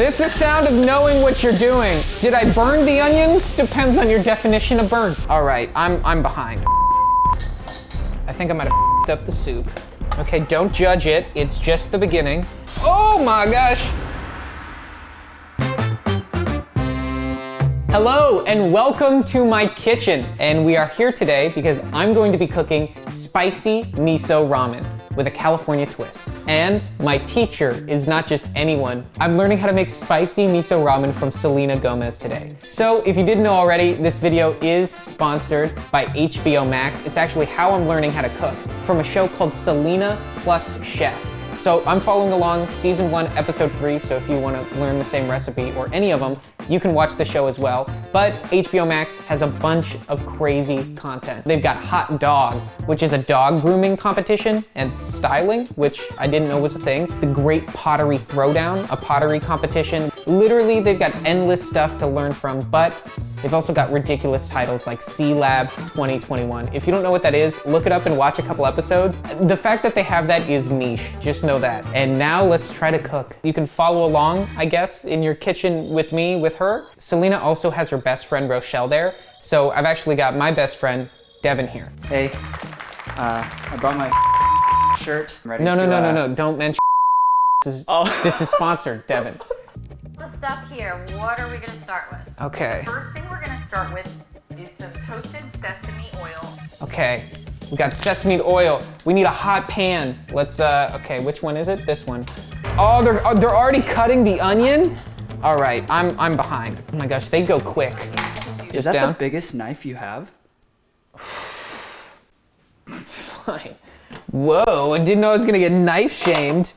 This is the sound of knowing what you're doing. Did I burn the onions? Depends on your definition of burn. All right, I'm behind. I think I might have f***ed up the soup. Okay, don't judge it. It's just the beginning. Oh my gosh. Hello and welcome to my kitchen. And we are here today because I'm going to be cooking spicy miso ramen with a California twist. And my teacher is not just anyone. I'm learning how to make spicy miso ramen from Selena Gomez today. So if you didn't know already, this video is sponsored by HBO Max. It's actually how I'm learning how to cook from a show called Selena Chef. So I'm following along season 1, episode 3, so if you want to learn the same recipe or any of them, you can watch the show as well. But HBO Max has a bunch of crazy content. They've got Hot Dog, which is a dog grooming competition, and styling, which I didn't know was a thing. The Great Pottery Throwdown, a pottery competition. Literally, they've got endless stuff to learn from, but they've also got ridiculous titles like C-Lab 2021. If you don't know what that is, look it up and watch a couple episodes. The fact that they have that is niche, just know that. And now let's try to cook. You can follow along, I guess, in your kitchen with me, with her. Selena also has her best friend Rochelle there. So I've actually got my best friend, Devin, here. Hey, I brought my shirt. I'm ready No, don't mention This is sponsored, Devin. The stuff here, what are we gonna start with? Okay. First thing we're gonna start with is some toasted sesame oil. Okay, we got sesame oil. We need a hot pan. Let's, okay, which one is it? This one. Oh, they're already cutting the onion? All right, I'm behind. Oh my gosh, they go quick. Is that the biggest knife you have? Fine. Whoa, I didn't know I was gonna get knife shamed.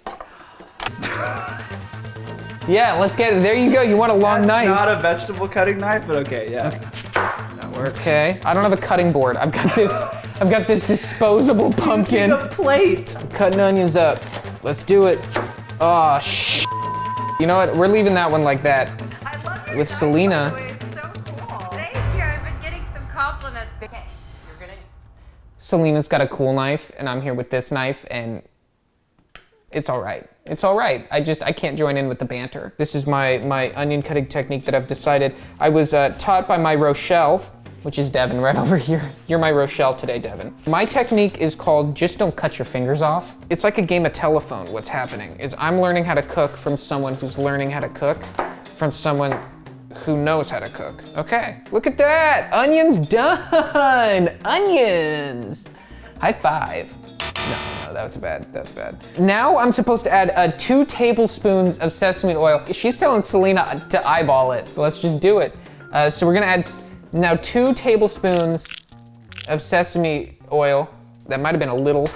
Yeah, let's get it. There you go. You want a long knife. Not a vegetable cutting knife, but okay, yeah. Okay. That works. Okay. I don't have a cutting board. I've got this disposable pumpkin. Using a plate. Cutting onions up. Let's do it. Oh, You know what? We're leaving that one like that. I love your with Selena. It's so cool. Thank you. I've been getting some compliments. Okay, you're gonna. Selena's got a cool knife, and I'm here with this knife, and it's all right. It's all right. I can't join in with the banter. This is my onion cutting technique that I've decided. I was taught by my Rochelle, which is Devin right over here. You're my Rochelle today, Devin. My technique is called just don't cut your fingers off. It's like a game of telephone. What's happening is I'm learning how to cook from someone who's learning how to cook from someone who knows how to cook. Okay, look at that. Onions done. Onions. High five. No, that was bad. Now I'm supposed to add 2 tablespoons of sesame oil. She's telling Selena to eyeball it, so let's just do it. So we're gonna add now 2 tablespoons of sesame oil. That might have been a little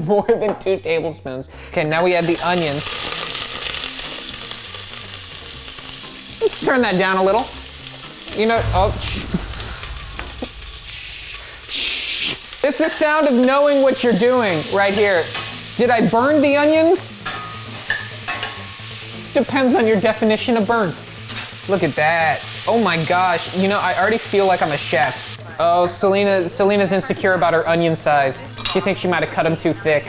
more than 2 tablespoons. Okay, now we add the onions. Let's turn that down a little. You know, It's the sound of knowing what you're doing right here. Did I burn the onions? Depends on your definition of burn. Look at that. Oh my gosh. You know, I already feel like I'm a chef. Oh, Selena's insecure about her onion size. She thinks she might have cut them too thick.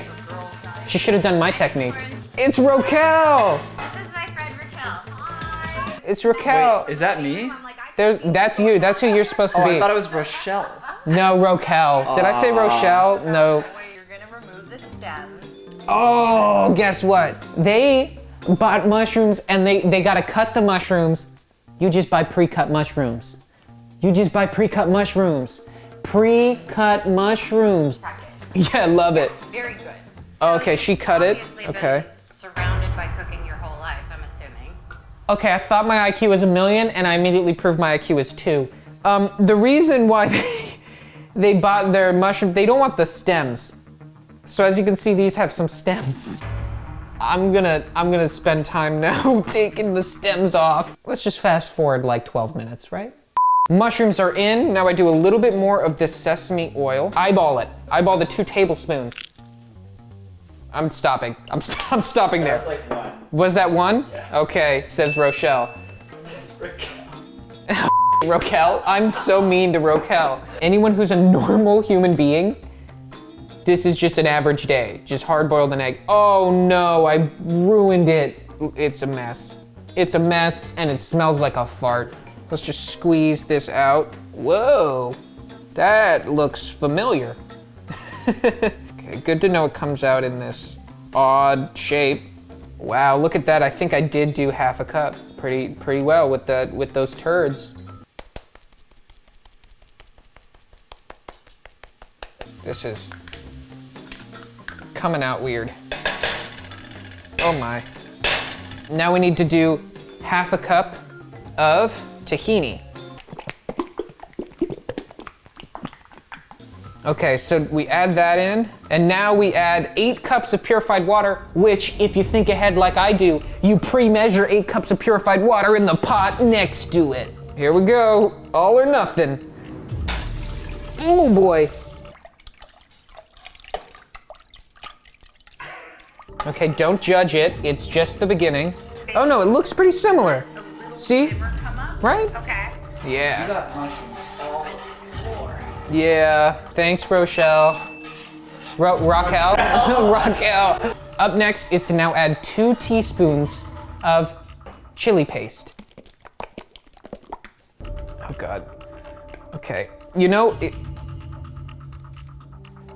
She should have done my technique. It's Raquel! This is my friend Raquel. Hi. It's Raquel. Wait, is that me? That's you. That's who you're supposed to be. I thought it was Rochelle. No, Raquel. Did I say Rochelle? No. You're gonna remove the stems. Oh, guess what? They bought mushrooms and they gotta cut the mushrooms. You just buy pre-cut mushrooms. Pre-cut mushrooms. Yeah, love it. Very good. So Okay, she cut it. obviously Okay. been surrounded by cooking your whole life, I'm assuming. Okay, I thought my IQ was 1,000,000 and I immediately proved my IQ is 2. The reason why they bought their mushroom, they don't want the stems. So as you can see, these have some stems. I'm gonna spend time now taking the stems off. Let's just fast forward like 12 minutes, right? Mushrooms are in. Now I do a little bit more of this sesame oil. Eyeball it. Eyeball the 2 tablespoons. I'm stopping. I'm stopping there. That's like 1. Was that 1? Yeah. Okay, says Rochelle. It says Raquel. Raquel? I'm so mean to Raquel. Anyone who's a normal human being, this is just an average day. Just hard-boiled an egg. Oh no, I ruined it. It's a mess. It's a mess and it smells like a fart. Let's just squeeze this out. Whoa, that looks familiar. Okay, good to know it comes out in this odd shape. Wow, look at that. I think I did do half a cup pretty well with those turds. This is coming out weird. Oh my. Now we need to do half a cup of tahini. Okay, so we add that in, and now we add 8 cups of purified water, which, if you think ahead like I do, you pre-measure 8 cups of purified water in the pot next to it. Here we go, all or nothing. Oh boy. Okay, don't judge it, it's just the beginning. Oh no, it looks pretty similar. See? Right? Okay. Yeah. You got mushrooms all over the floor. Yeah, thanks Rochelle. Raquel? Raquel. Up next is to now add 2 teaspoons of chili paste. Oh God. Okay, you know,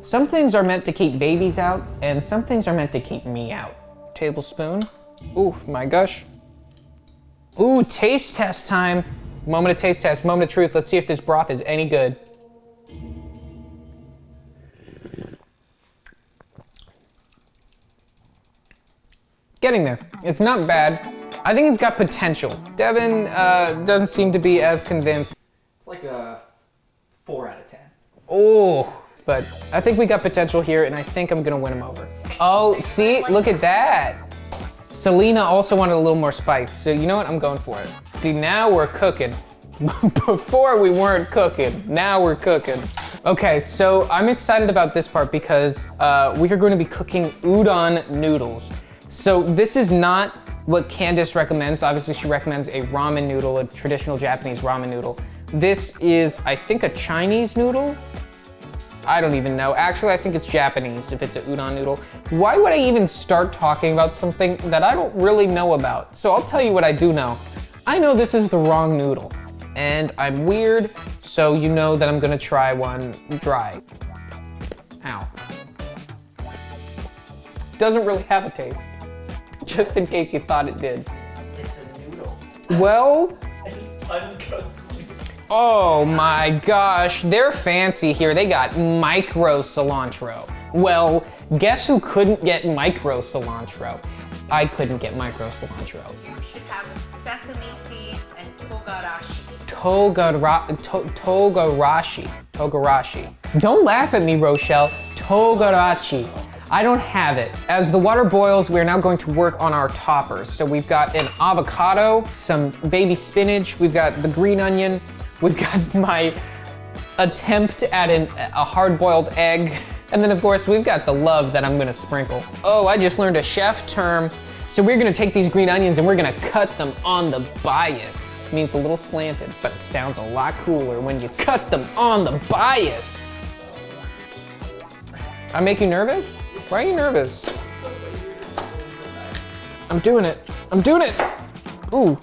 some things are meant to keep babies out, and some things are meant to keep me out. Tablespoon. Ooh, my gosh. Ooh, taste test time. Moment of taste test, moment of truth. Let's see if this broth is any good. Getting there. It's not bad. I think it's got potential. Devin doesn't seem to be as convinced. It's like a 4 out of 10. Oh, but I think we got potential here, and I think I'm gonna win him over. Oh, see, look at that. Selena also wanted a little more spice, so you know what, I'm going for it. See, now we're cooking. Before we weren't cooking, now we're cooking. Okay, so I'm excited about this part because we are going to be cooking udon noodles. So this is not what Candace recommends. Obviously, she recommends a ramen noodle, a traditional Japanese ramen noodle. This is, I think, a Chinese noodle. I don't even know. Actually, I think it's Japanese if it's a udon noodle. Why would I even start talking about something that I don't really know about? So I'll tell you what I do know. I know this is the wrong noodle, and I'm weird, so you know that I'm gonna try one dry. Ow. Doesn't really have a taste, just in case you thought it did. It's a noodle. Well, Uncooked. oh my gosh, they're fancy here. They got micro cilantro. Well, guess who couldn't get micro cilantro? I couldn't get micro cilantro. You should have sesame seeds and togarashi. Togarashi. Don't laugh at me, Rochelle. Togarashi. I don't have it. As the water boils, we're now going to work on our toppers. So we've got an avocado, some baby spinach, we've got the green onion, we've got my attempt at a hard-boiled egg, and then of course we've got the love that I'm gonna sprinkle. Oh, I just learned a chef term. So we're gonna take these green onions and we're gonna cut them on the bias. It means a little slanted, but it sounds a lot cooler when you cut them on the bias. I make you nervous? Why are you nervous? I'm doing it. I'm doing it. Ooh,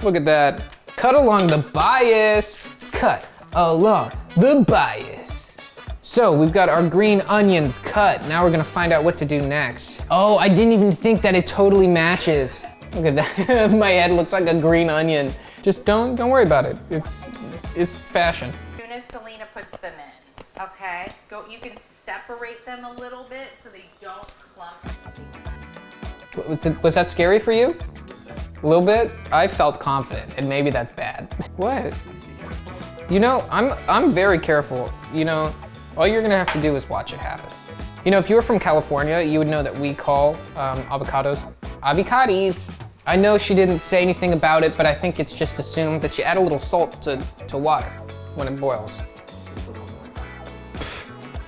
look at that. Cut along the bias. Cut along the bias. So we've got our green onions cut. Now we're gonna find out what to do next. Oh, I didn't even think that it totally matches. Look at that. My head looks like a green onion. Just don't worry about it. It's fashion. As soon as Selena puts them in, okay? You can separate them a little bit so they don't clump. Was that scary for you? A little bit? I felt confident, and maybe that's bad. What? You know, I'm very careful. You know, all you're gonna have to do is watch it happen. You know, if you were from California, you would know that we call avocados avocados. I know she didn't say anything about it, but I think it's just assumed that you add a little salt to water when it boils.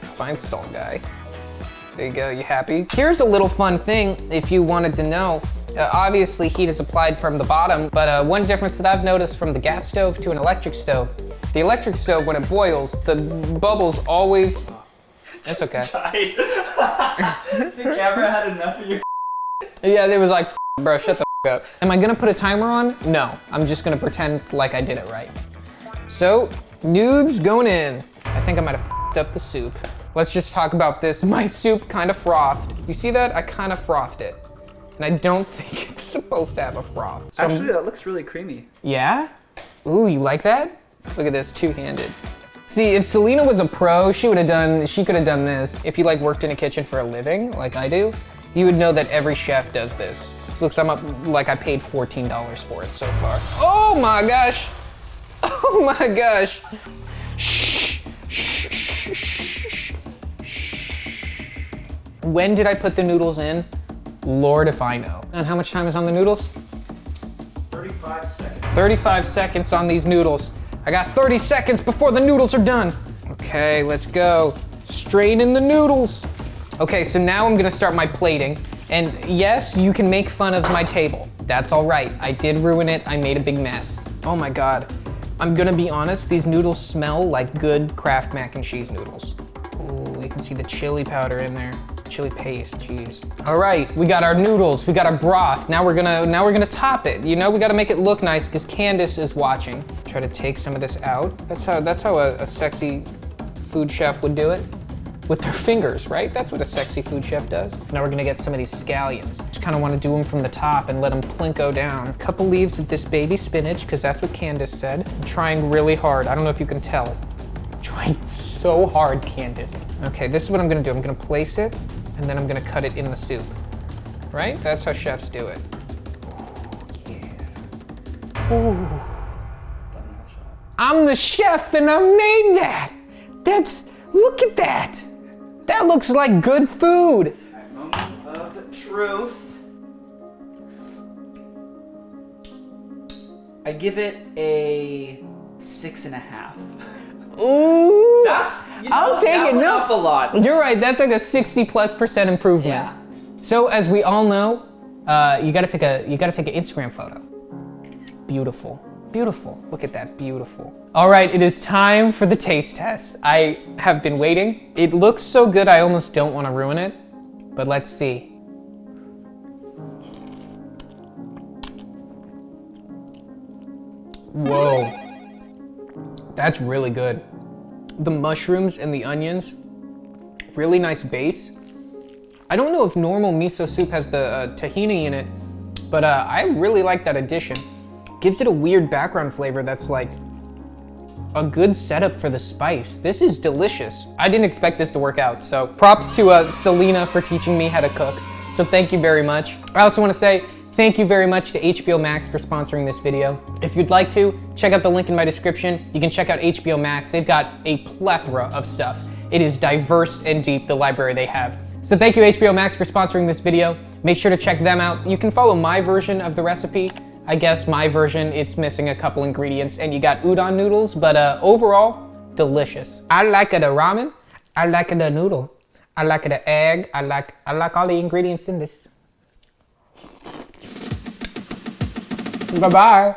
Fine salt guy. There you go, you happy? Here's a little fun thing if you wanted to know. Obviously heat is applied from the bottom, but one difference that I've noticed from the gas stove to an electric stove, the electric stove, when it boils, the bubbles always, it's okay. The camera had enough of your. Yeah, they was like, bro, shut the up. Am I gonna put a timer on? No, I'm just gonna pretend like I did it right. So, nudes going in. I think I might have f***ed up the soup. Let's just talk about this. My soup kind of frothed. You see that? I kind of frothed it. And I don't think it's supposed to have a froth. So Actually, that looks really creamy. yeah? Ooh, you like that? Look at this, two-handed. See, if Selena was a pro, she could have done this. If you like worked in a kitchen for a living, like I do, you would know that every chef does this. This looks like I paid $14 for it so far. Oh my gosh! Oh my gosh! Shh, shh, shh, shh, shh. When did I put the noodles in? Lord if I know. And how much time is on the noodles? 35 seconds. 35 seconds on these noodles. I got 30 seconds before the noodles are done. Okay, let's go. Strain in the noodles. Okay, so now I'm gonna start my plating. And yes, you can make fun of my table. That's all right. I did ruin it. I made a big mess. Oh my God. I'm gonna be honest, these noodles smell like good Kraft mac and cheese noodles. Ooh, you can see the chili powder in there. Chili paste, jeez. All right, we got our noodles, we got our broth. Now we're gonna top it. You know, we gotta make it look nice because Candace is watching. Try to take some of this out. That's how a sexy food chef would do it. With their fingers, right? That's what a sexy food chef does. Now we're gonna get some of these scallions. Just kinda wanna do them from the top and let them plinko down. A couple leaves of this baby spinach, because that's what Candace said. I'm trying really hard. I don't know if you can tell. I'm trying so hard, Candace. Okay, this is what I'm gonna do. I'm gonna place it, and then I'm gonna cut it in the soup. Right? That's how chefs do it. Ooh, yeah. Ooh. I'm the chef and I made that. Look at that. That looks like good food. Moment of truth. I give it a 6.5. Ooh. That's, I'll take that it. went No, up a lot. you're right. That's like a 60+% improvement. Yeah. So as we all know, you gotta take an Instagram photo. Beautiful, beautiful. Look at that, beautiful. All right, it is time for the taste test. I have been waiting. It looks so good, I almost don't want to ruin it, but let's see. Whoa, that's really good. The mushrooms and the onions, really nice base. I don't know if normal miso soup has the tahini in it, but I really like that addition. Gives it a weird background flavor that's like a good setup for the spice. This is delicious. I didn't expect this to work out, so props to Selena for teaching me how to cook. So thank you very much. I also want to say thank you very much to HBO Max for sponsoring this video. If you'd like to, check out the link in my description. You can check out HBO Max. They've got a plethora of stuff. It is diverse and deep, the library they have. So thank you HBO Max for sponsoring this video. Make sure to check them out. You can follow my version of the recipe. I guess my version, it's missing a couple ingredients and you got udon noodles, but overall, delicious. I like the ramen, I like the noodle, I like the egg, I like all the ingredients in this. Bye-bye.